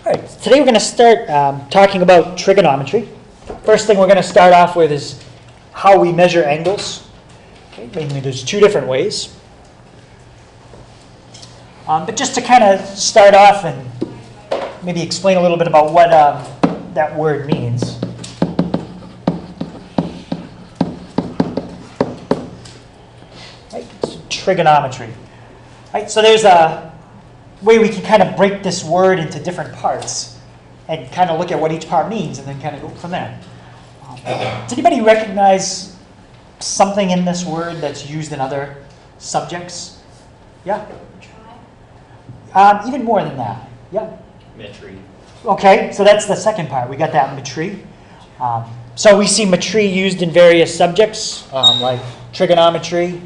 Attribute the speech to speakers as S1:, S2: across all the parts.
S1: All right, today we're going to start talking about trigonometry. First thing we're going to start off with is how we measure angles. Okay, mainly there's two different ways. But just to kind of start off and maybe explain a little bit about what that word means. Right, so trigonometry. Right, so there's a way we can kind of break this word into different parts and kind of look at what each part means and then kind of go from there. Does anybody recognize something in this word that's used in other subjects? Yeah? Even more than that. Yeah?
S2: Metry.
S1: Okay, so that's the second part. We got that metry. So we see metry used in various subjects like trigonometry,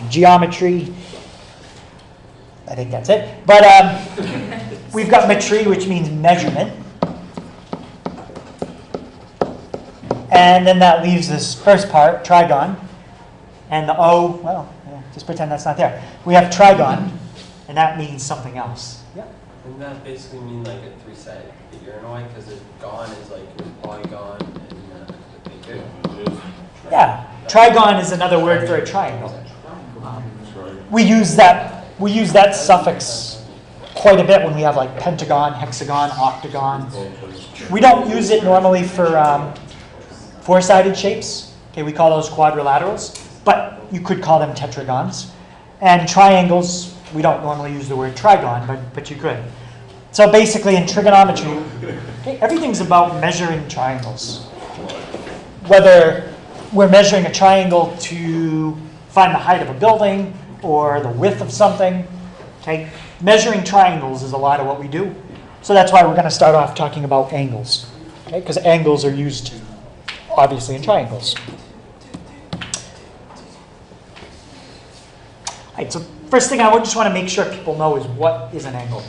S1: geometry. I think that's it. But we've got metry, which means measurement. And then that leaves this first part, trigon. And the O, well, just pretend that's not there. We have trigon, and that means something else. Yeah?
S2: Doesn't that basically mean like a three-sided figure in a way? Because gon is like a polygon and a figure.
S1: Yeah. Trigon is another word for a triangle. We use that suffix quite a bit when we have like pentagon, hexagon, octagon. We don't use it normally for four-sided shapes. Okay, we call those quadrilaterals, but you could call them tetragons. And triangles, we don't normally use the word trigon, but you could. So basically in trigonometry, okay, everything's about measuring triangles. Whether we're measuring a triangle to find the height of a building or the width of something, okay, measuring triangles is a lot of what we do. So that's why we're going to start off talking about angles, okay, because angles are used obviously in triangles. All right, so first thing I just want to make sure people know is what is an angle.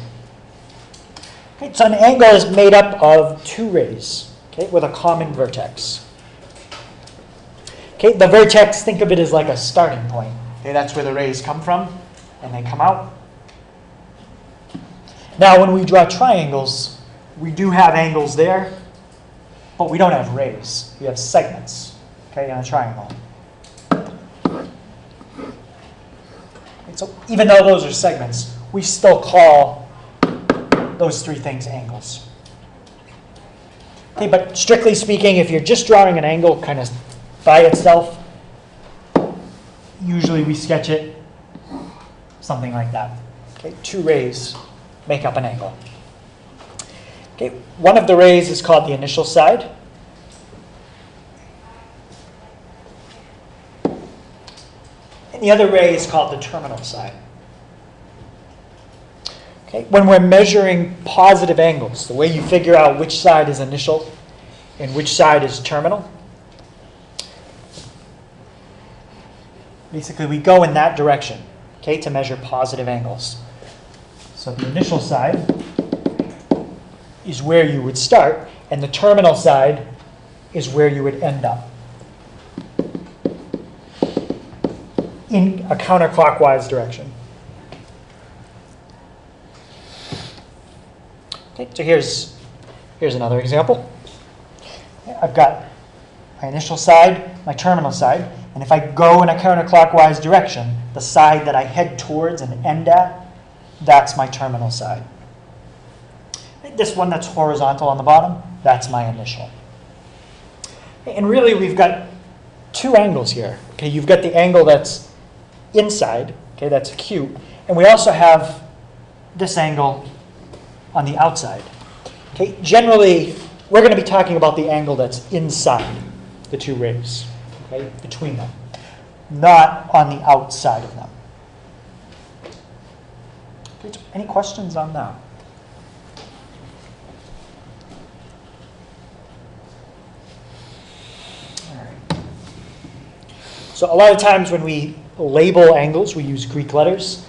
S1: Okay, so an angle is made up of two rays, okay, with a common vertex. Okay, the vertex, think of it as like a starting point. Okay, that's where the rays come from, and they come out. Now, when we draw triangles, we do have angles there, but we don't have rays. We have segments, okay, in a triangle. And so even though those are segments, we still call those three things angles. Okay, but strictly speaking, if you're just drawing an angle kind of by itself, usually we sketch it something like that. Okay, two rays make up an angle. Okay, one of the rays is called the initial side. And the other ray is called the terminal side. Okay, when we're measuring positive angles, the way you figure out which side is initial and which side is terminal, basically we go in that direction, okay, to measure positive angles. So the initial side is where you would start, and the terminal side is where you would end up in a counterclockwise direction. Okay, so here's another example. I've got my initial side, my terminal side, and if I go in a counterclockwise direction, the side that I head towards and end at, that's my terminal side. This one that's horizontal on the bottom, that's my initial. And really we've got two angles here. Okay, you've got the angle that's inside, okay, that's acute, and we also have this angle on the outside. Okay, generally we're going to be talking about the angle that's inside the two rays, okay, between them, not on the outside of them. Okay, any questions on that? So a lot of times when we label angles, we use Greek letters.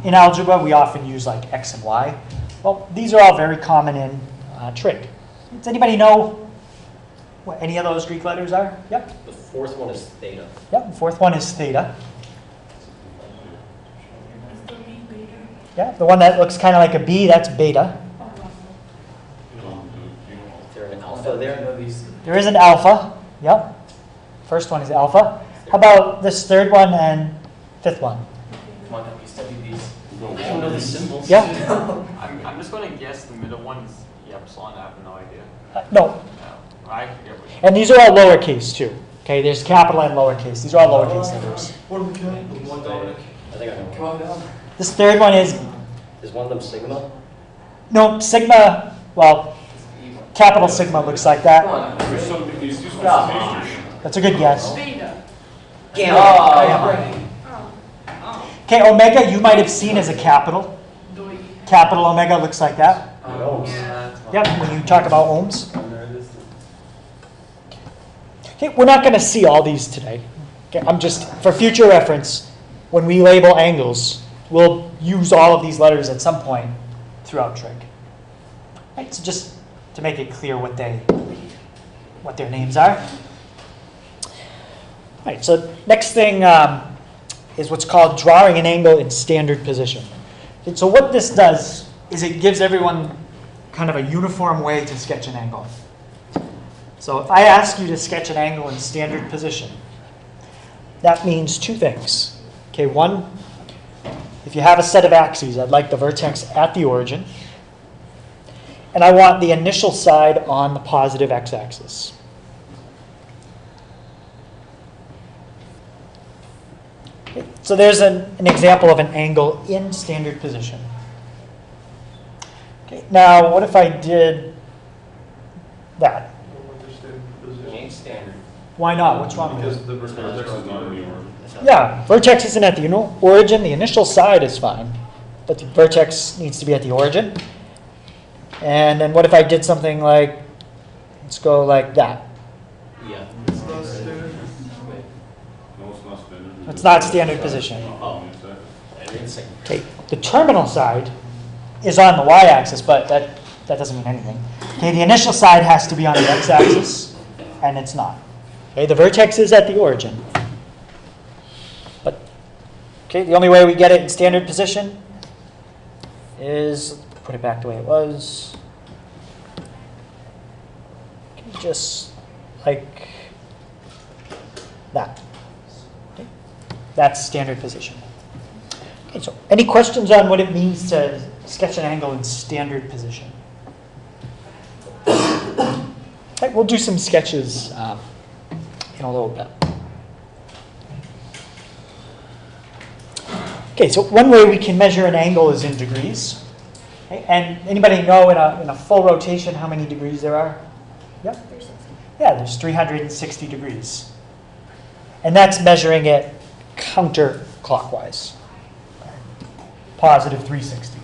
S1: In algebra, we often use like X and Y. Well, these are all very common in trig. Does anybody know what any of those Greek letters are? Yep.
S2: The fourth one is theta.
S1: Yep, the fourth one is theta. Yeah, the one that looks kind of like a B, that's beta. There is an alpha. Yep. First one is alpha. How about this third one and fifth one?
S2: Come on, help me study these. I don't know the symbols.
S1: Yeah.
S3: I'm just going to guess the middle one is the epsilon. I have no idea.
S1: No.
S3: No, I forget which.
S1: And these are all lowercase too. Okay, there's capital and lowercase. These are all lowercase letters.
S4: What are we counting?
S5: I think I know.
S4: Come on down.
S1: This third one is,
S5: Is one of them sigma?
S1: no, sigma, well, capital sigma looks like that. That's a good guess.
S4: Gamma.
S1: Okay, omega you might have seen as a capital. Capital omega looks like that. Yep, when you talk about ohms. Okay, we're not going to see all these today. Okay, I'm just, for future reference, when we label angles, we'll use all of these letters at some point throughout trig. Right, so just to make it clear what their names are. All right, so next thing is what's called drawing an angle in standard position. Okay, so what this does is it gives everyone kind of a uniform way to sketch an angle. So if I ask you to sketch an angle in standard position, that means two things. Okay, one, if you have a set of axes, I'd like the vertex at the origin, and I want the initial side on the positive x-axis. Okay, so there's an example of an angle in standard position. Okay, now what if I did that?
S2: Ain't standard.
S1: Why not? What's wrong with it?
S4: Because the vertex is not in the order.
S1: Yeah, vertex isn't at the origin. The initial side is fine, but the vertex needs to be at the origin. And then what if I did something like, let's go like that?
S2: Yeah.
S1: It's not standard position.
S2: Oh.
S1: Okay, the terminal side is on the y-axis, but that doesn't mean anything. Okay, the initial side has to be on the x-axis, and it's not. Okay, the vertex is at the origin. But, okay, the only way we get it in standard position is, put it back the way it was, okay, just like that. Okay, that's standard position. Okay, so any questions on what it means to sketch an angle in standard position? Okay, we'll do some sketches in a little bit. Okay, so one way we can measure an angle is in degrees. Okay, and anybody know in a full rotation how many degrees there are? Yep. Yeah, there's 360 degrees. And that's measuring it counterclockwise. Positive 360.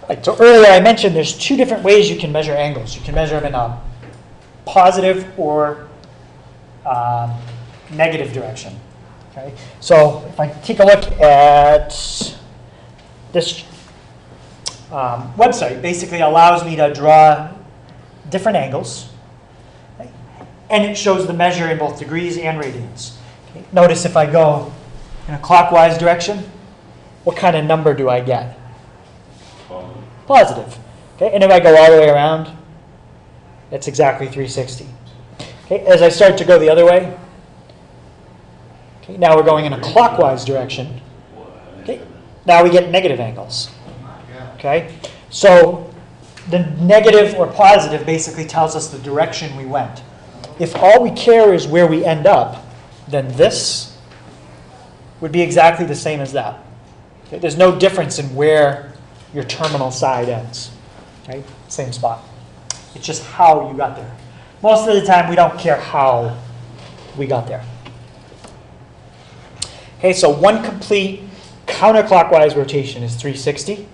S1: Right, so earlier I mentioned there's two different ways you can measure angles. You can measure them in a positive or negative direction. Okay, so if I take a look at this website, basically allows me to draw different angles, okay, and it shows the measure in both degrees and radians. Okay, notice if I go in a clockwise direction, what kind of number do I get? Positive. Okay, and if I go all the way around, it's exactly 360. Okay, as I start to go the other way, okay, now we're going in a clockwise direction. Okay, now we get negative angles. Okay, so the negative or positive basically tells us the direction we went. If all we care is where we end up, then this would be exactly the same as that. Okay, there's no difference in where your terminal side ends. Right? Same spot. It's just how you got there. Most of the time, we don't care how we got there. Okay, so one complete counterclockwise rotation is 360.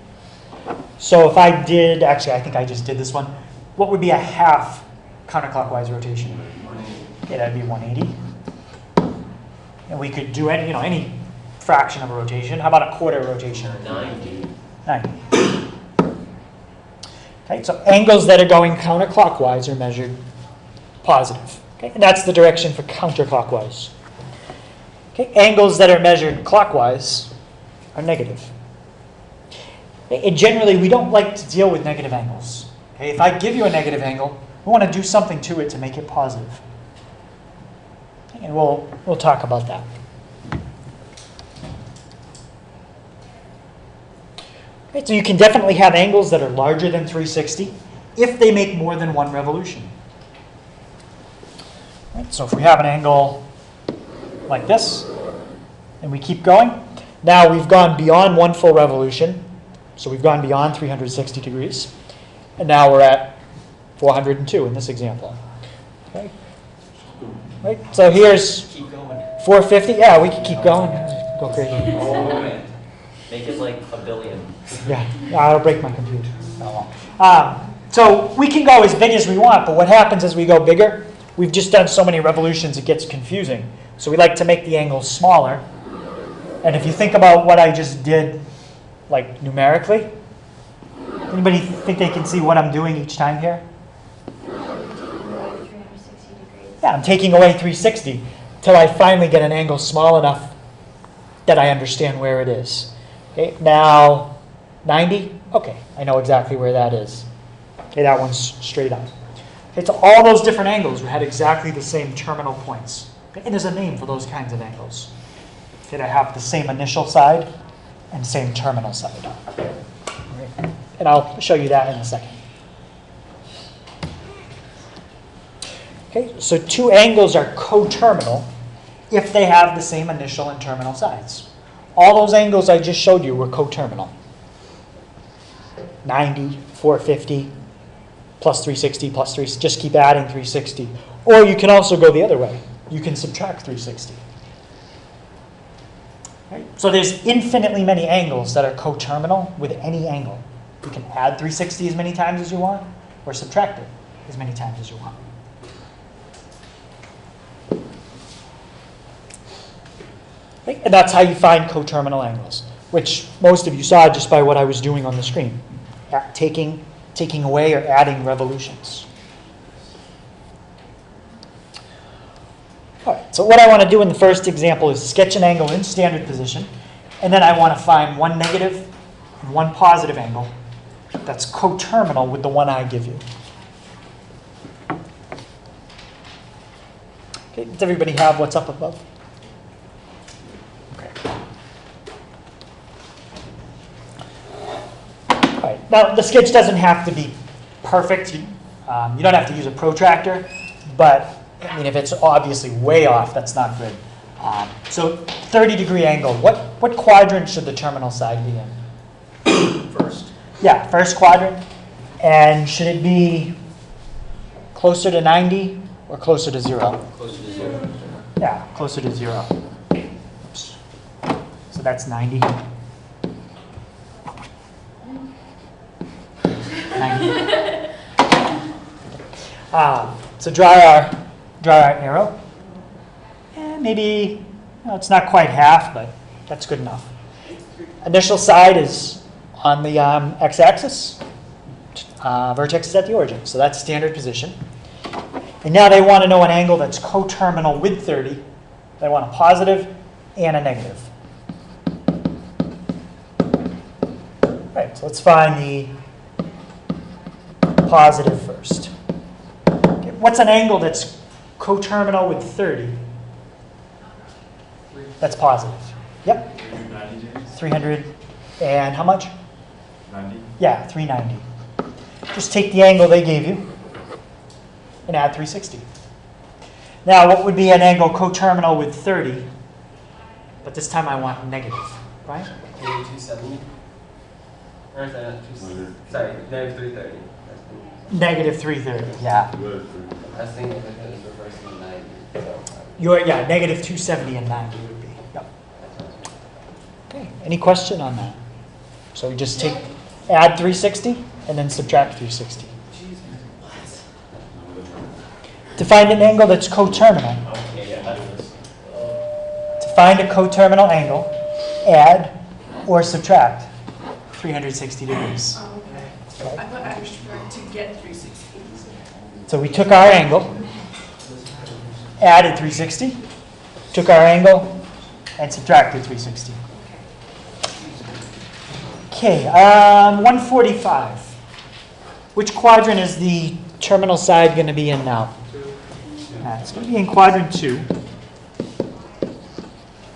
S1: So if I did, actually, I think I just did this one. What would be a half counterclockwise rotation? Okay, that'd be 180. And we could do any fraction of a rotation. How about a quarter rotation?
S2: 90.
S1: 90. Okay, so angles that are going counterclockwise are measured positive. Okay, and that's the direction for counterclockwise. Okay, angles that are measured clockwise are negative. Okay, and generally, we don't like to deal with negative angles. Okay, if I give you a negative angle, we want to do something to it to make it positive. And we'll talk about that. Right, so you can definitely have angles that are larger than 360 if they make more than one revolution. Right, so if we have an angle like this, and we keep going, now we've gone beyond one full revolution. So we've gone beyond 360 degrees. And now we're at 402 in this example. Okay. Right, so here's
S5: Keep going.
S1: 450. Yeah, we can keep going. Go crazy.
S5: Oh, man. Make it like a billion.
S1: Yeah, I'll break my computer. Oh, well. So we can go as big as we want, but what happens as we go bigger, we've just done so many revolutions it gets confusing. So we like to make the angles smaller. And if you think about what I just did, like numerically, anybody think they can see what I'm doing each time here?
S6: 360 degrees.
S1: Yeah, I'm taking away 360 till I finally get an angle small enough that I understand where it is. Okay, now 90. Okay, I know exactly where that is. Okay, that one's straight up. Okay, so all those different angles had exactly the same terminal points. Okay, and there's a name for those kinds of angles. Okay, they have the same initial side and same terminal side. Right. And I'll show you that in a second. Okay, so two angles are coterminal if they have the same initial and terminal sides. All those angles I just showed you were coterminal. 90, 450, plus 360, plus 3, just keep adding 360. Or you can also go the other way. You can subtract 360. Right? So there's infinitely many angles that are coterminal with any angle. You can add 360 as many times as you want, or subtract it as many times as you want. Right? And that's how you find coterminal angles, which most of you saw just by what I was doing on the screen, taking away or adding revolutions. All right, so what I want to do in the first example is sketch an angle in standard position, and then I want to find one negative and one positive angle that's coterminal with the one I give you. Okay, does everybody have what's up above? Okay. All right, now the sketch doesn't have to be perfect. You don't have to use a protractor, but I mean, if it's obviously way off, that's not good. So 30-degree angle, what quadrant should the terminal side be in?
S5: First.
S1: Yeah, first quadrant. And should it be closer to 90 or closer to 0?
S5: Closer to 0.
S1: Yeah, closer to 0. Oops. So that's 90. 90. So draw our arrow. And maybe, well, it's not quite half, but that's good enough. Initial side is on the x-axis. Vertex is at the origin. So that's standard position. And now they want to know an angle that's coterminal with 30. They want a positive and a negative. Right, so let's find the positive first. Okay, what's an angle that's coterminal with 30? That's positive. Yep. 300 and how much?
S4: 90.
S1: Yeah, 390. Just take the angle they gave you and add 360. Now, what would be an angle coterminal with 30? But this time I want negative, right?
S2: Maybe 270? Or is that 270? Sorry, negative 330.
S1: Negative 330, yeah.
S2: I was thinking if it was reversing 90. So
S1: Yeah, negative 270 and 90 would be. Yep. Okay, any question on that? So we just add 360 and then subtract 360. To find an angle that's coterminal, to find a coterminal angle, add or subtract 360 degrees.
S7: Oh, okay. I thought I was trying to get 360.
S1: So we took our angle, added 360, took our angle, and subtracted 360. Okay, 145. Which quadrant is the terminal side going to be in now? It's going to be in quadrant 2.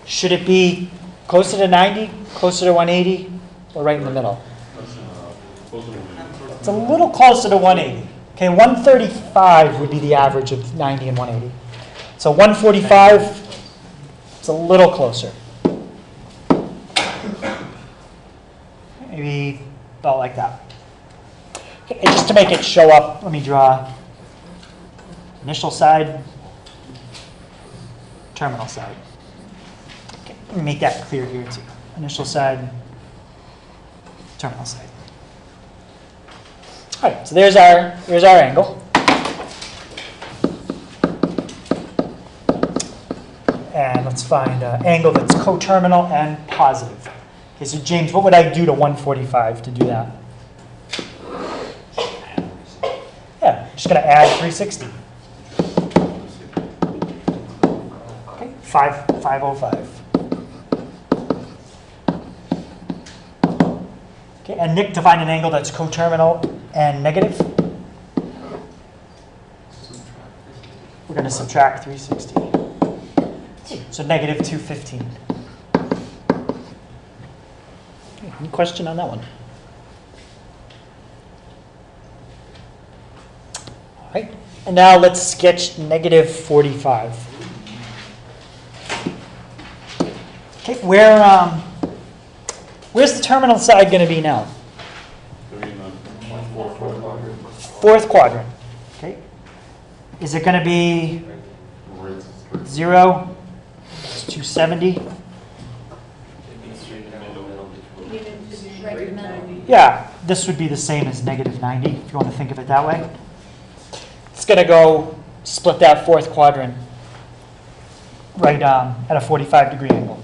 S1: Should it be closer to 90, closer to 180, or right in the middle? It's a little closer to 180. Okay, 135 would be the average of 90 and 180. So 145, it's a little closer. Maybe about like that. Okay, and just to make it show up, let me draw initial side, terminal side. Okay, let me make that clear here too. Initial side, terminal side. All right, so here's our angle. And let's find an angle that's coterminal and positive. Okay, so James, what would I do to 145 to do that? Yeah, just going to add 360. Okay, 505. Okay, and Nick, to find an angle that's coterminal and negative, we're going to subtract 360. So negative 215. Okay, any question on that one? All right, and now let's sketch negative 45. Okay, where's the terminal side going to be now? Fourth quadrant. Okay. Is it going to be 0? It's 270. Yeah, this would be the same as negative 90, if you want to think of it that way. It's going to go split that fourth quadrant right at a 45-degree angle.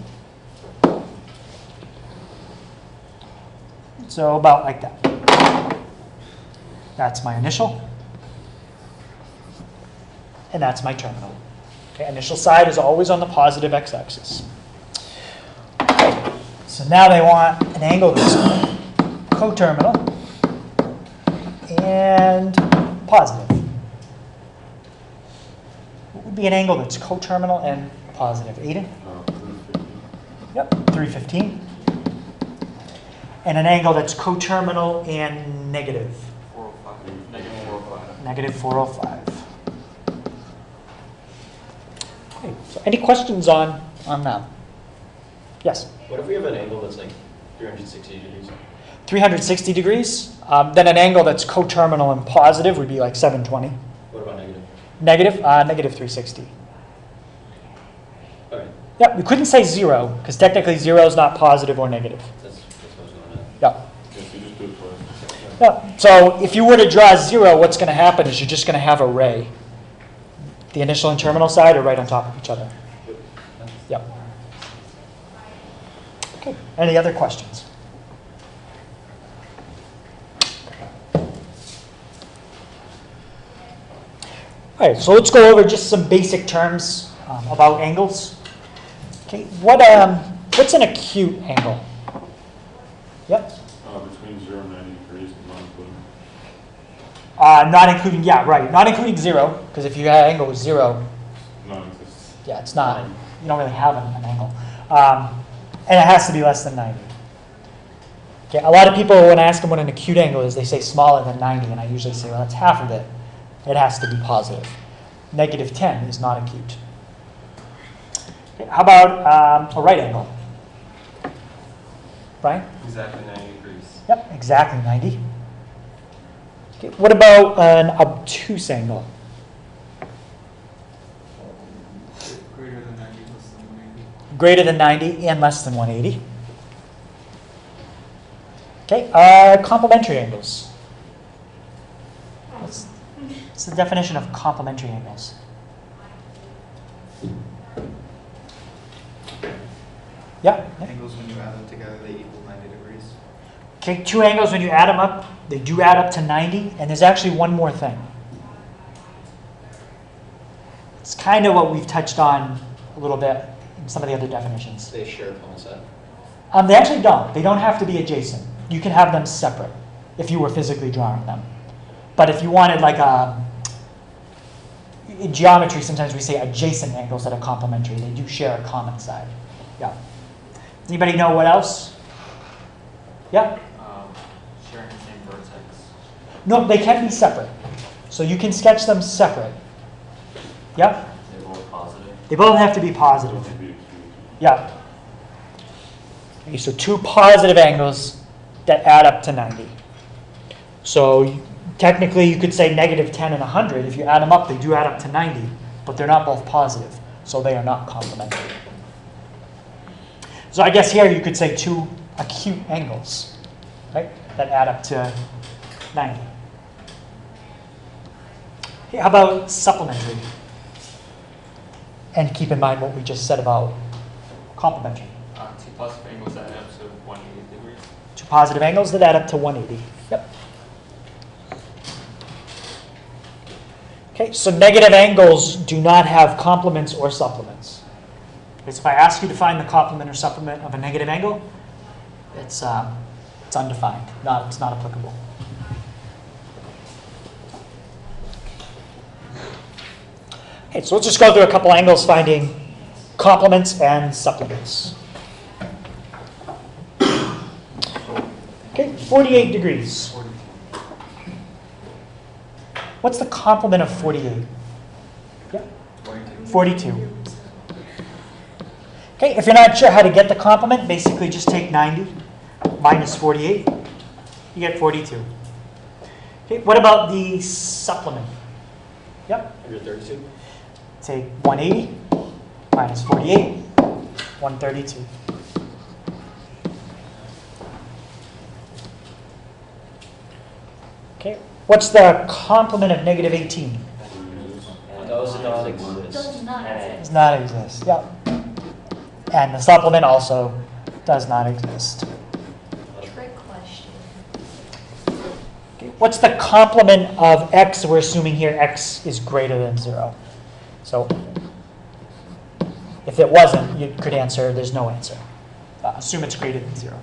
S1: So about like that. That's my initial. And that's my terminal. Okay, initial side is always on the positive x-axis. Okay, so now they want an angle that's coterminal and positive. What would be an angle that's coterminal and positive? Aiden? Yep, 315. And an angle that's coterminal and negative?
S3: 405. Negative 405.
S1: Negative 405. Okay, so any questions on that? Yes?
S5: What if we have an angle that's like 360 degrees?
S1: 360 degrees. Then an angle that's coterminal and positive would be like 720.
S5: What about negative?
S1: Negative? Negative 360.
S5: Okay,
S1: Yeah, we couldn't say 0, because technically 0 is not positive or negative.
S5: that's what I was going to.
S1: Yeah.
S4: Yes, you just do it twice.
S1: Yeah. So if you were to draw 0, what's going to happen is you're just going to have a ray. The initial and terminal side are right on top of each other. Yep. Okay. Any other questions? All right, so let's go over just some basic terms about angles. Okay, what's an acute angle? Yep.
S4: Between 0 and 90 degrees, not including.
S1: Not including, yeah, right. Not including 0, because if your angle was 0,
S4: Non-existent.
S1: yeah, it's not. You don't really have an angle, and it has to be less than 90. Okay, a lot of people, when I ask them what an acute angle is, they say smaller than 90, and I usually say, well, that's half of it. It has to be positive. Negative 10 is not acute. Okay, how about a right angle? Brian?
S2: Exactly 90 degrees.
S1: Yep, exactly 90. Okay, what about an obtuse angle?
S3: Greater than 90, less than 180.
S1: Greater than 90 and less than 180. Okay, complementary angles. What's the definition of complementary angles? Yeah.
S6: Angles, when you add them together, they equal 90 degrees.
S1: Okay, two angles, when you add them up, they do add up to 90. And there's actually one more thing. It's kind of what we've touched on a little bit in some of the other definitions.
S5: They share a common set.
S1: They actually don't. They don't have to be adjacent. You can have them separate if you were physically drawing them. But if you wanted like in geometry, sometimes we say adjacent angles that are complementary. They do share a common side. Yeah. Does anybody know what else? Yeah?
S3: Sharing the same vertex.
S1: No, they can be separate. So you can sketch them separate. Yeah?
S3: They're both positive.
S1: They both have to be positive.
S4: Don't be excused.
S1: Yeah. Okay, so two positive angles that add up to 90. So technically you could say negative 10 and 100. If you add them up, they do add up to 90, but they're not both positive, so they are not complementary. So I guess here you could say two acute angles, right, that add up to 90. Okay, how about supplementary? And keep in mind what we just said about complementary.
S3: Two positive angles that add up to 180 degrees.
S1: Two positive angles that add up to 180. Yep. Okay, so negative angles do not have complements or supplements. Because if I ask you to find the complement or supplement of a negative angle, it's undefined. It's not applicable. Okay, so let's just go through a couple angles finding complements and supplements. Okay, 48 degrees. What's the complement of 48? Yeah? 42. Okay, if you're not sure how to get the complement, basically just take 90 minus 48. You get 42. Okay, what about the supplement? Yep.
S5: 132.
S1: Take 180 minus 48, 132. Okay, what's the complement of negative 18?
S5: Does not exist.
S1: Does not exist, yep. And the supplement also does not exist.
S8: Trick question.
S1: Okay, what's the complement of x? We're assuming here x is greater than 0. So if it wasn't, you could answer there's no answer. Assume it's greater than 0.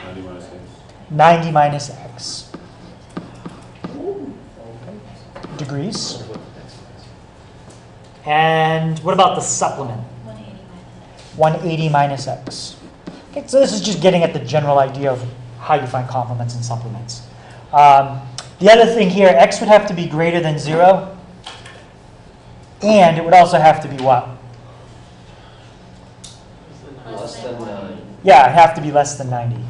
S4: 90 minus 6.
S1: 90 minus x. Degrees. And what about the supplement? 180 minus x. Okay, so this is just getting at the general idea of how you find complements and supplements. The other thing here, x would have to be greater than 0, and it would also have to be what?
S5: Less than 9.
S1: Yeah, it'd have to be less than 90.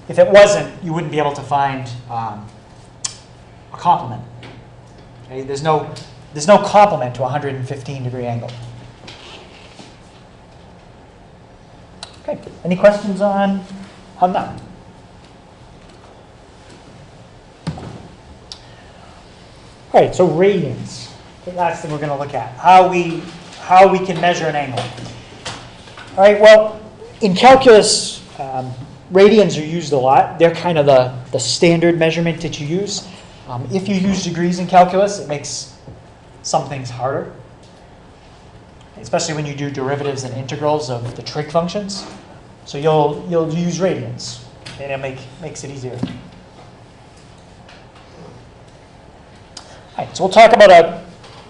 S1: If it wasn't, you wouldn't be able to find a complement. Okay? There's no complement to a 115 degree angle. Okay, any questions on that? All right, so radians. The last thing we're going to look at, how we can measure an angle. All right, well, in calculus, radians are used a lot. They're kind of the standard measurement that you use. If you use degrees in calculus, it makes some things harder, especially when you do derivatives and integrals of the trig functions. So you'll use radians, and it makes it easier. All right, so we'll talk about a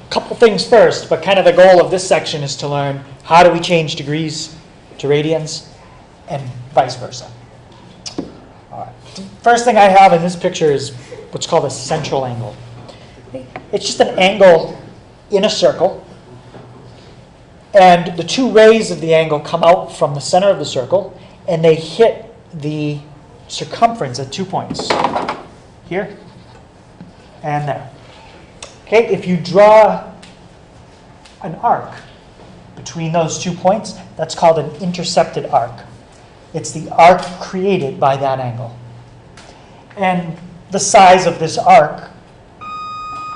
S1: couple things first, but kind of the goal of this section is to learn how do we change degrees to radians and vice versa. All right. First thing I have in this picture is what's called a central angle. It's just an angle in a circle, and the two rays of the angle come out from the center of the circle, and they hit the circumference at 2 points, here and there. Okay, if you draw an arc between those 2 points, that's called an intercepted arc. It's the arc created by that angle. And the size of this arc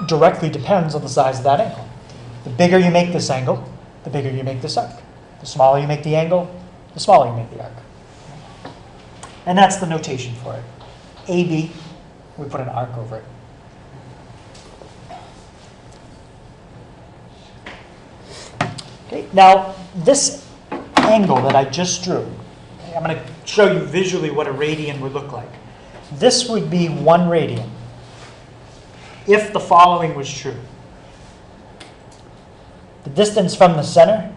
S1: directly depends on the size of that angle. The bigger you make this angle, the bigger you make this arc. The smaller you make the angle, the smaller you make the arc. And that's the notation for it. AB, we put an arc over it. Okay, now this angle that I just drew, I'm going to show you visually what a radian would look like. This would be 1 radian if the following was true. The distance from the center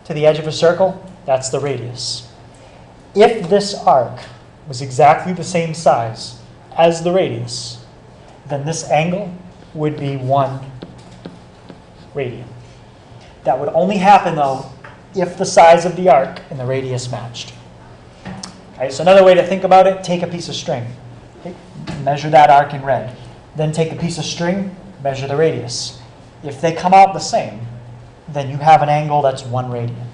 S1: to the edge of a circle, that's the radius. If this arc was exactly the same size as the radius, then this angle would be 1 radian. That would only happen, though, if the size of the arc and the radius matched. Okay, so another way to think about it, take a piece of string. Okay, measure that arc in red. Then take a piece of string, measure the radius. If they come out the same, then you have an angle that's 1 radian.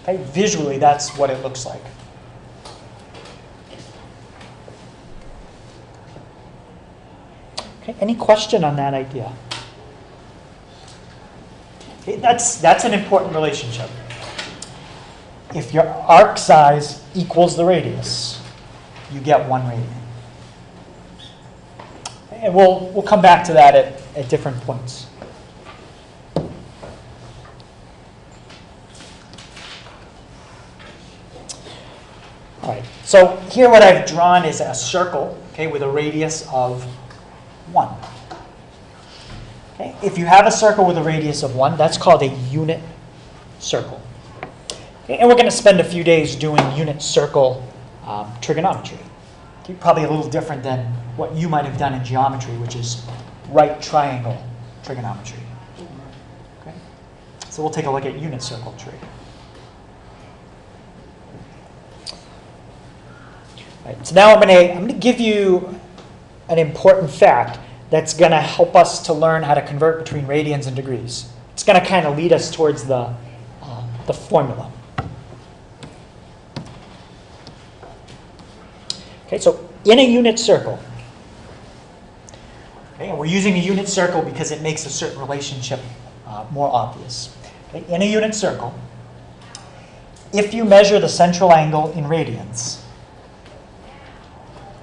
S1: Okay, visually, that's what it looks like. Okay, any question on that idea? Okay, that's an important relationship. If your arc size equals the radius, you get 1 radian. And we'll come back to that at different points. All right, so here what I've drawn is a circle, okay, with a radius of 1. Okay, if you have a circle with a radius of 1, that's called a unit circle. Okay, and we're going to spend a few days doing unit circle trigonometry. Okay, probably a little different than what you might have done in geometry, which is right triangle trigonometry. Okay, so we'll take a look at unit circle trig. Right, so now I'm going to give you an important fact that's going to help us to learn how to convert between radians and degrees. It's going to kind of lead us towards the formula. Okay, so in a unit circle, okay, and we're using a unit circle because it makes a certain relationship more obvious. Okay, in a unit circle, if you measure the central angle in radians,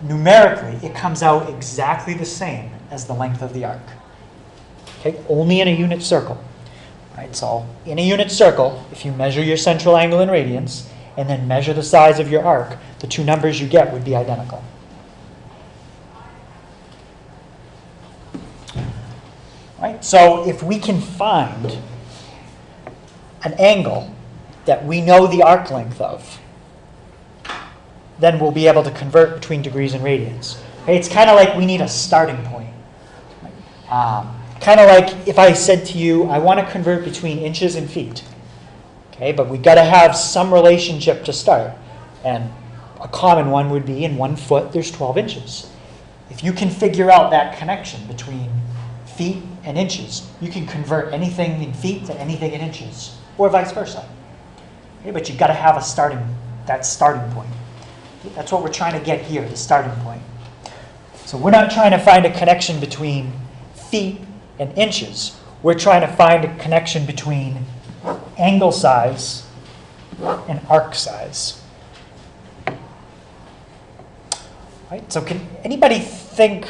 S1: numerically, it comes out exactly the same as the length of the arc. Okay, only in a unit circle. Right, so in a unit circle, if you measure your central angle in radians and then measure the size of your arc, the two numbers you get would be identical. Right, so if we can find an angle that we know the arc length of, then we'll be able to convert between degrees and radians. Okay, it's kind of like we need a starting point. Kind of like if I said to you, I want to convert between inches and feet. Okay, but we got to have some relationship to start. And a common one would be in 1 foot, there's 12 inches. If you can figure out that connection between feet and inches, you can convert anything in feet to anything in inches, or vice versa. Okay, but you've got to have that starting point. That's what we're trying to get here, the starting point. So we're not trying to find a connection between feet and inches. We're trying to find a connection between angle size and arc size. Right? So can anybody think,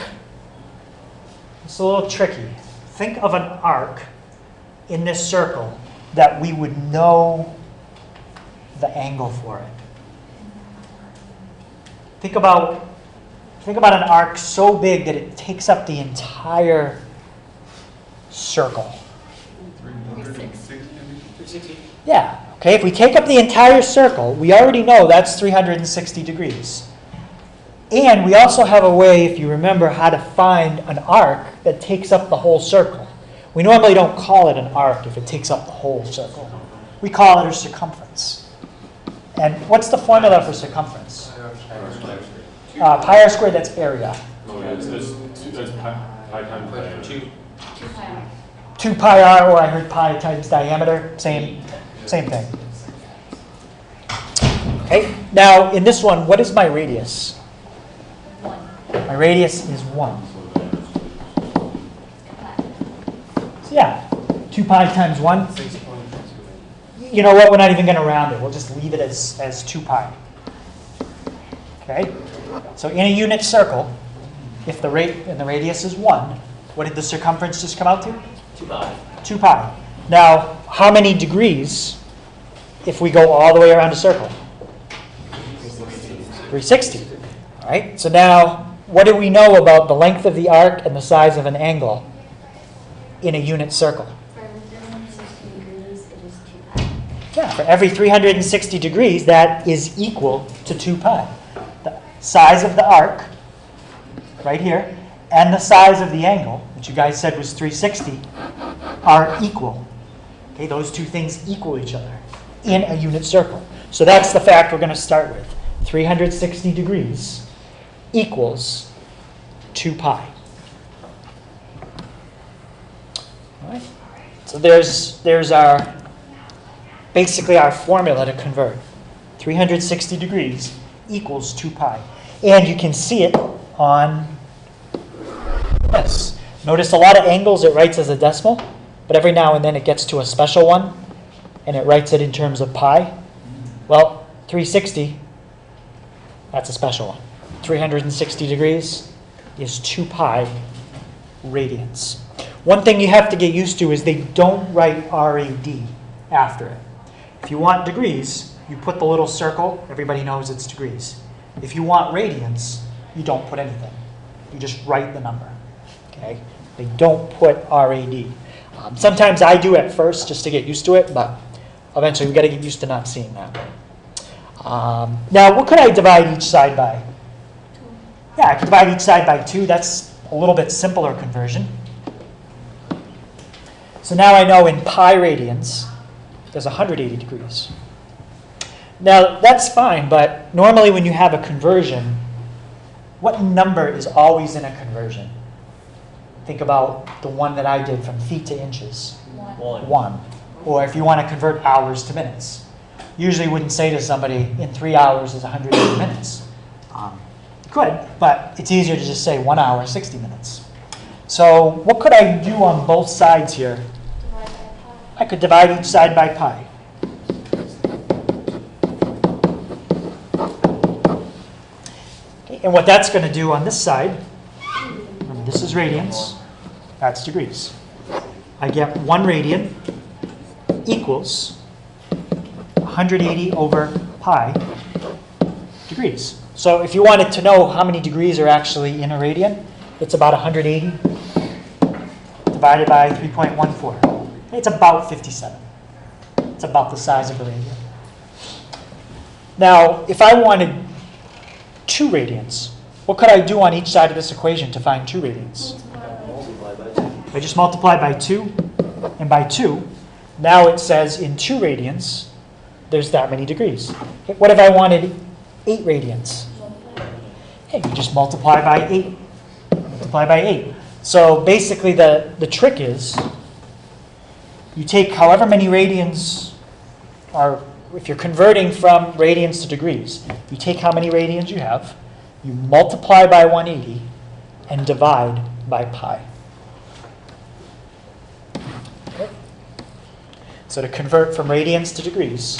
S1: it's a little tricky, think of an arc in this circle that we would know the angle for it. Think about an arc so big that it takes up the entire circle.
S6: 360.
S1: Yeah, okay, if we take up the entire circle, we already know that's 360 degrees. And we also have a way, if you remember, how to find an arc that takes up the whole circle. We normally don't call it an arc if it takes up the whole circle. We call it a circumference. And what's the formula for circumference? Pi r squared, that's area.
S4: Oh, yeah, that's pi times pi.
S8: 2 pi r.
S1: 2 pi r, or I heard pi times diameter, same thing. Okay, now in this one, what is my radius?
S8: 1.
S1: My radius is 1. So yeah, 2 pi times 1. You know what, we're not even going to round it. We'll just leave it as 2 pi. Okay, so in a unit circle, if the radius is 1, what did the circumference just come out to?
S5: 2 pi.
S1: 2 pi. Now, how many degrees if we go all the way around a circle? 360. All right, so now what do we know about the length of the arc and the size of an angle in a unit circle?
S8: For every 360 degrees, it is 2 pi.
S1: Yeah, for every 360 degrees, that is equal to 2 pi. The size of the arc, right here, and the size of the angle, which you guys said was 360, are equal. Okay, those two things equal each other in a unit circle. So that's the fact we're going to start with. 360 degrees equals 2 pi. All right. So there's our basically our formula to convert. 360 degrees equals 2 pi. And you can see it on this. Notice a lot of angles it writes as a decimal, but every now and then it gets to a special one and it writes it in terms of pi. Well, 360, that's a special one. 360 degrees is 2 pi radians. One thing you have to get used to is they don't write RAD after it. If you want degrees, you put the little circle, everybody knows it's degrees. If you want radians, you don't put anything. You just write the number. Okay? They don't put RAD. Sometimes I do at first just to get used to it, but eventually we've got to get used to not seeing that. Now, what could I divide each side by? Yeah, I could divide each side by 2. That's a little bit simpler conversion. So now I know in pi radians, there's 180 degrees. Now, that's fine, but normally when you have a conversion, what number is always in a conversion? Think about the one that I did from feet to inches. 1. Or if you want to convert hours to minutes. Usually wouldn't say to somebody, in 3 hours is 180 minutes. You could, but it's easier to just say 1 hour, 60 minutes. So what could I do on both sides here?
S8: Divide by pi.
S1: I could divide each side by pi. Okay, and what that's going to do on this side, remember this is radians, that's degrees. I get 1 radian equals 180 over pi degrees. So if you wanted to know how many degrees are actually in a radian, it's about 180 divided by 3.14. It's about 57. It's about the size of a radian. Now, if I wanted 2 radians, what could I do on each side of this equation to find 2 radians?
S5: Multiply by 2.
S1: If I just multiply by 2 and by 2, now it says in 2 radians, there's that many degrees. Okay, what if I wanted 8 radians? Hey, you just multiply by 8. Multiply by 8. So basically the trick is you take however many radians are, if you're converting from radians to degrees, you take how many radians you have, you multiply by 180, and divide by pi. Okay. So to convert from radians to degrees,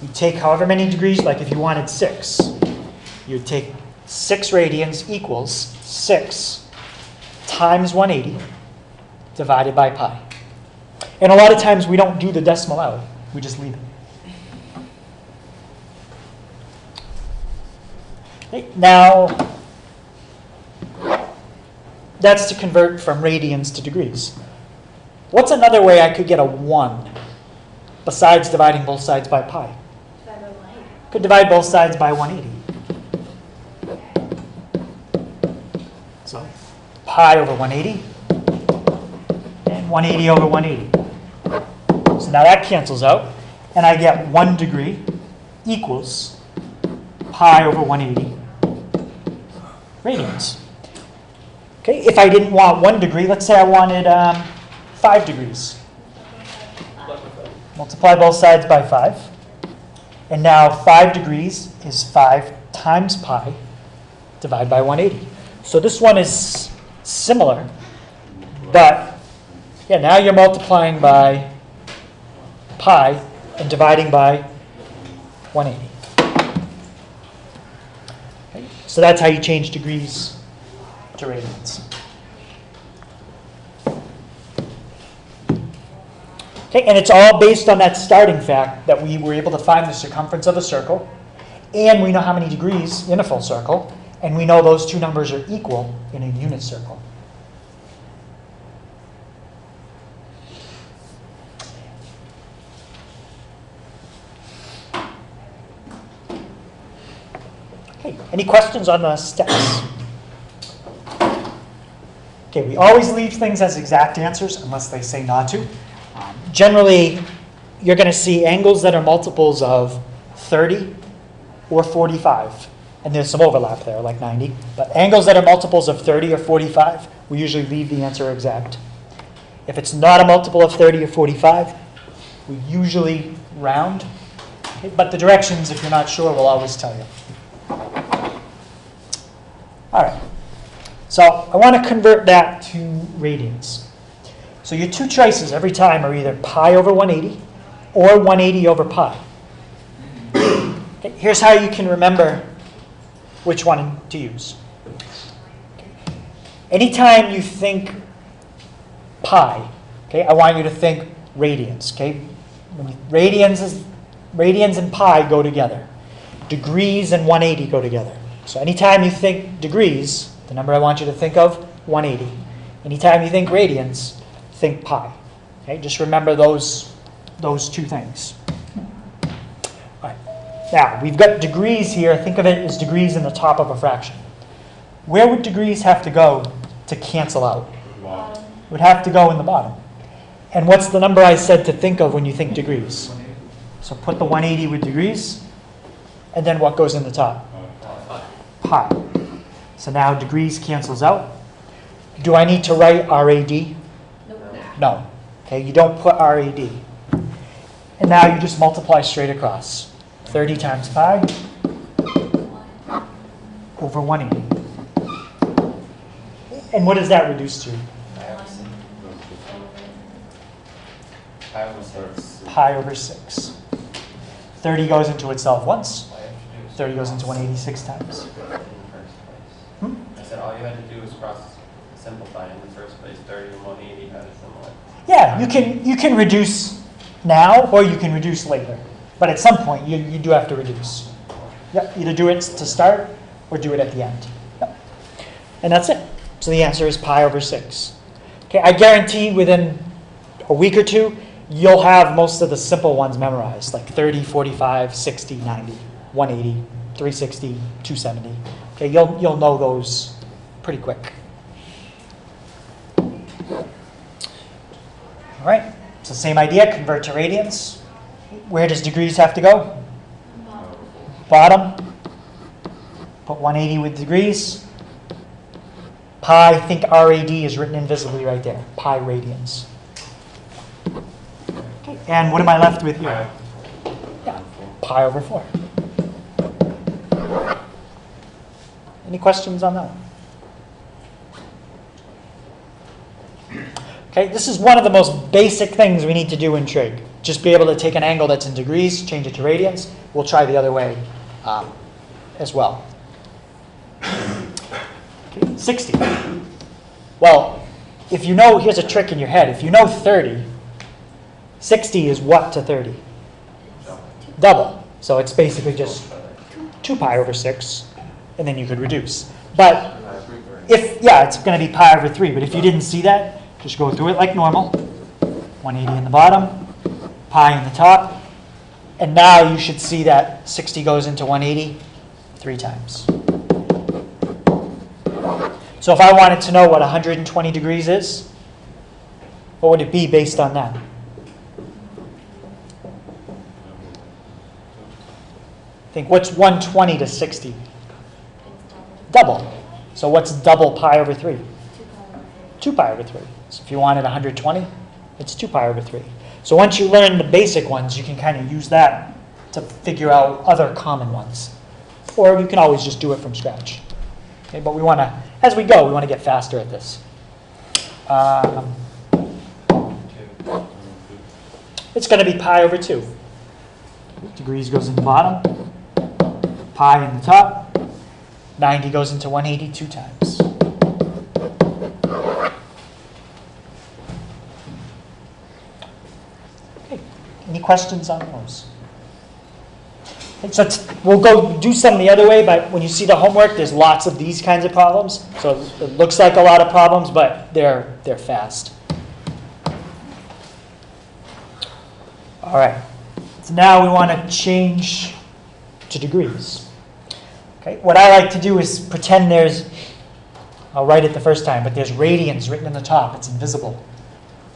S1: you take however many degrees, like if you wanted 6, you'd take 6 radians equals 6 times 180 divided by pi. And a lot of times we don't do the decimal out, we just leave it. Okay, now, that's to convert from radians to degrees. What's another way I could get a 1 besides dividing both sides by pi?
S8: Divide by 180.
S1: Could divide both sides by 180. So pi over 180 and 180 over 180. So now that cancels out, and I get 1 degree equals pi over 180 radians. Okay, if I didn't want 1 degree, let's say I wanted 5 degrees. Multiply both sides by 5. And now 5 degrees is 5 times pi divided by 180. So this one is similar, but yeah, now you're multiplying by pi and dividing by 180. Okay, so that's how you change degrees to radians. Okay, and it's all based on that starting fact that we were able to find the circumference of a circle, and we know how many degrees in a full circle, and we know those two numbers are equal in a unit circle. Okay, any questions on the steps? Okay, we always leave things as exact answers unless they say not to. Generally, you're going to see angles that are multiples of 30 or 45. And there's some overlap there, like 90. But angles that are multiples of 30 or 45, we usually leave the answer exact. If it's not a multiple of 30 or 45, we usually round. Okay, but the directions, if you're not sure, we'll always tell you. All right. So I want to convert that to radians. So your two choices every time are either pi over 180 or 180 over pi. Okay, here's how you can remember which one to use. Anytime you think pi, okay, I want you to think radians. Okay, radians and pi go together. Degrees and 180 go together. So anytime you think degrees, the number I want you to think of, 180. Anytime you think radians, think pi. Okay, just remember those two things. All right. Now, we've got degrees here. Think of it as degrees in the top of a fraction. Where would degrees have to go to cancel out? It would have to go in the bottom. And what's the number I said to think of when you think degrees? So put the 180 with degrees, and then what goes in the top? Pi. So now degrees cancels out. Do I need to write RAD? No. Okay, you don't put RAD. And now you just multiply straight across. 30 times pi over 180. And what does that reduce to?
S2: Pi over 6.
S1: Pi over 6. 30 goes into itself once. 30 goes into 186 times.
S2: I said all you had to do was simplify in the first place. 30 and 180 had a similar.
S1: Yeah, you can reduce now or you can reduce later. But at some point, you do have to reduce. Yep, either do it to start or do it at the end. Yep. And that's it. So the answer is pi over 6. Okay, I guarantee within a week or two, you'll have most of the simple ones memorized, like 30, 45, 60, 90, 180, 360, 270. Okay, you'll know those pretty quick. All right, so same idea, convert to radians. Where does degrees have to go? Bottom. Put 180 with degrees. Pi, think RAD is written invisibly right there. Pi radians. Okay, and what am I left with here? Yeah, pi over 4. Any questions on that? Okay, this is one of the most basic things we need to do in trig. Just be able to take an angle that's in degrees, change it to radians. We'll try the other way as well. Okay, 60. Well, if you know, here's a trick in your head. If you know 30, 60 is what to 30? Double. So it's basically just 2 pi over 6, and then you could reduce. But it's going to be pi over 3. But if you didn't see that, just go through it like normal. 180 in the bottom, pi in the top. And now you should see that 60 goes into 180 3 times. So if I wanted to know what 120 degrees is, what would it be based on that? Think, what's 120 to 60? Double. So what's double pi over 3? 2 pi over 3. So if you wanted 120, it's 2 pi over 3. So once you learn the basic ones, you can kind of use that to figure out other common ones. Or you can always just do it from scratch. Okay, but we want to, as we go, we want to get faster at this. It's going to be pi over 2. Degrees goes in the bottom, pi in the top, 90 goes into 180 2 times. Any questions on those? Okay, so we'll go do some the other way, but when you see the homework, there's lots of these kinds of problems. So it looks like a lot of problems, but they're fast. All right. So now we want to change to degrees. Okay. What I like to do is pretend there's, I'll write it the first time, but there's radians written in the top. It's invisible.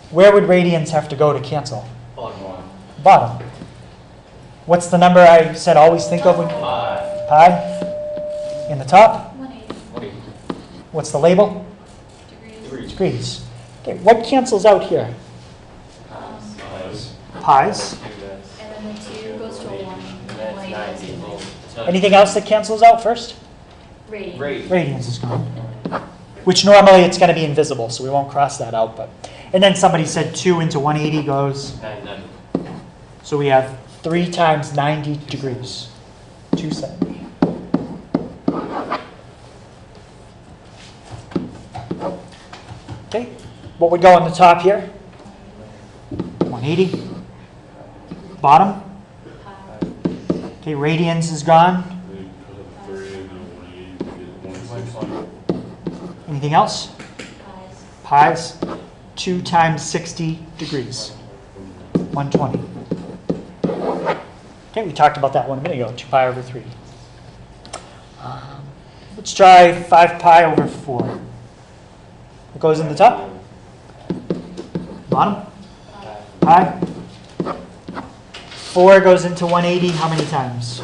S1: Where would radians have to go to cancel? Bottom. What's the number I said always think of when? Pi. In the top?
S8: 180
S1: What's the label?
S8: degrees.
S1: Degrees. Okay, what cancels out here? Pi's.
S8: And then the 2 goes to a 1. And then 180 goes to
S1: Anything else that cancels out first?
S8: radian.
S1: Radians is gone. Which normally it's going to be invisible, so we won't cross that out. But and then somebody said 2 into 180 goes. So we have 3 times 90 degrees. 270. Okay, what would go on the top here? 180. Bottom?
S8: Pi.
S1: Okay, radians is gone. Anything else?
S8: Pi's.
S1: Pi's. 2 times 60 degrees. 120. Okay, we talked about that 1 minute ago. 2 pi over 3. Let's try 5 pi over 4. What goes in the top? Bottom? Pi. 4 goes into 180 how many times?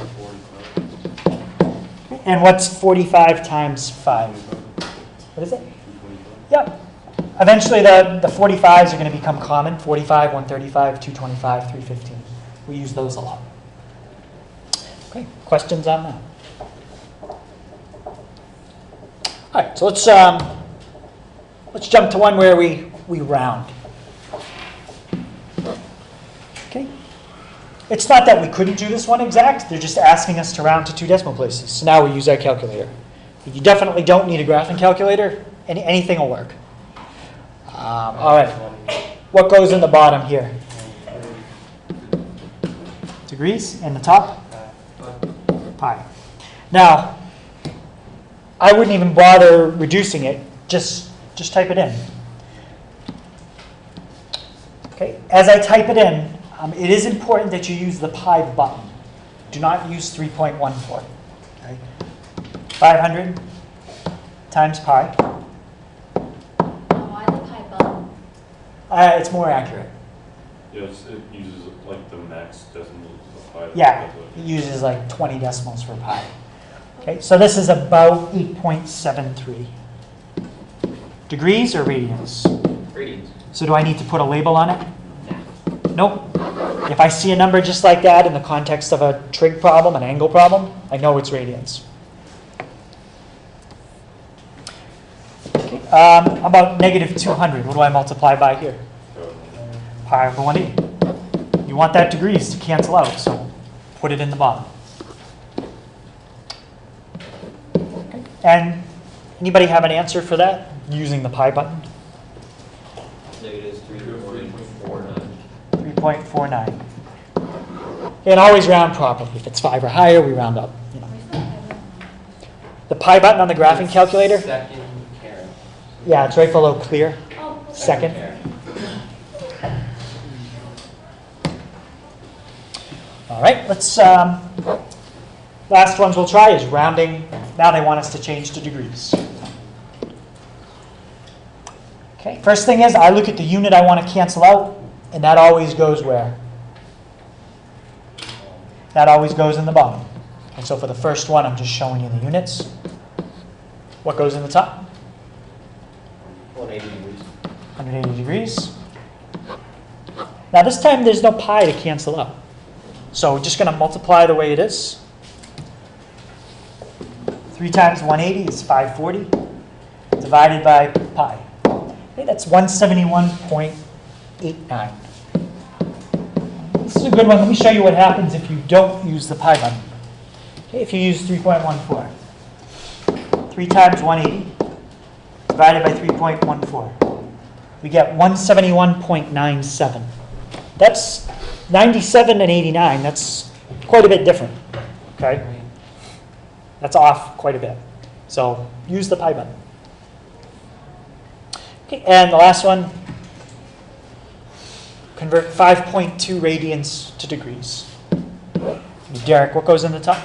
S1: And what's 45 times 5? What is it? Yep. Eventually the 45s are going to become common. 45, 135, 225, 315. We use those a lot. Okay, questions on that? All right, so let's jump to one where we round. Okay. It's not that we couldn't do this one exact. They're just asking us to round to 2 decimal places. So now we use our calculator. You definitely don't need a graphing calculator. Anything will work. All right. What goes in the bottom here? Degrees. And the top? Pi. Now, I wouldn't even bother reducing it. Just type it in. Okay. As I type it in, it is important that you use the pi button. Do not use 3.14. Okay. 500 times pi.
S8: Why the pi button?
S1: It's more accurate.
S4: Yes, it uses like the max decimals of pi.
S1: Yeah, it uses like 20 decimals for pi. Okay, so this is about 8.73. Degrees or radians?
S5: Radians.
S1: So do I need to put a label on it? Nope. If I see a number just like that in the context of a trig problem, an angle problem, I know it's radians. Okay, how about negative 200? What do I multiply by here? Pi over 180. You want that degrees to cancel out, so put it in the bottom. Okay. And anybody have an answer for that using the pi button?
S5: Negative 3.49.
S1: 3.49. And always round properly. If it's 5 or higher, we round up. You know.
S8: Where's the pi button?
S1: The pi button on the graphing calculator?
S2: Second Karen.
S1: Yeah, it's right below clear.
S8: Oh,
S1: Second.
S2: Karen.
S1: All right, let's, last ones we'll try is rounding. Now they want us to change to degrees. Okay, first thing is I look at the unit I want to cancel out, and that always goes where? That always goes in the bottom. And so for the first one, I'm just showing you the units. What goes in the top?
S5: 180 degrees.
S1: 180 degrees. Now this time there's no pi to cancel out. So we're just going to multiply the way it is. 3 times 180 is 540 divided by pi. Okay, that's 171.89. This is a good one. Let me show you what happens if you don't use the pi button. Okay, if you use 3.14. 3 times 180 divided by 3.14. We get 171.97. That's 97 and 89, that's quite a bit different, okay? That's off quite a bit. So use the pi button. Okay, and the last one, convert 5.2 radians to degrees. Derek, what goes in the top?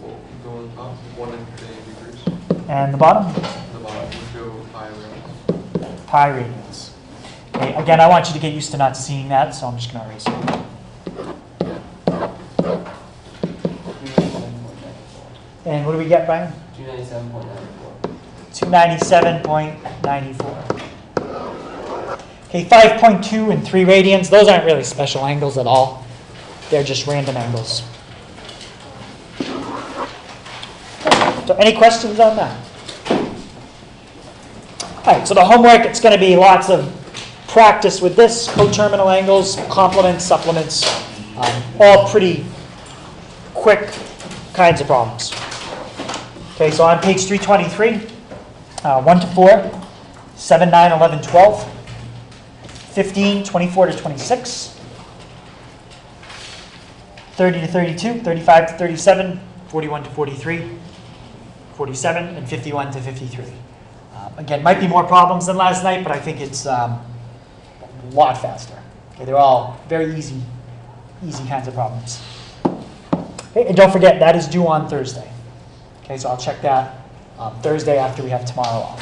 S6: We'll go on top, 180 degrees.
S1: And the bottom?
S6: The bottom, we'll go pi radians.
S1: Pi radians. Okay, again, I want you to get used to not seeing that, so I'm just going to erase it. And what do we get, Brian?
S2: 297.94.
S1: 297.94. Okay, 5.2 and 3 radians. Those aren't really special angles at all. They're just random angles. So any questions on that? All right, so the homework, it's going to be lots of practice with this, coterminal angles, complements, supplements, all pretty quick kinds of problems. Okay, so on page 323, 1 to 4, 7, 9, 11, 12, 15, 24 to 26, 30 to 32, 35 to 37, 41 to 43, 47, and 51 to 53. Again, might be more problems than last night, but I think it's a lot faster. Okay, they're all very easy kinds of problems. Okay, and don't forget, that is due on Thursday. Okay, so I'll check that Thursday after we have tomorrow off.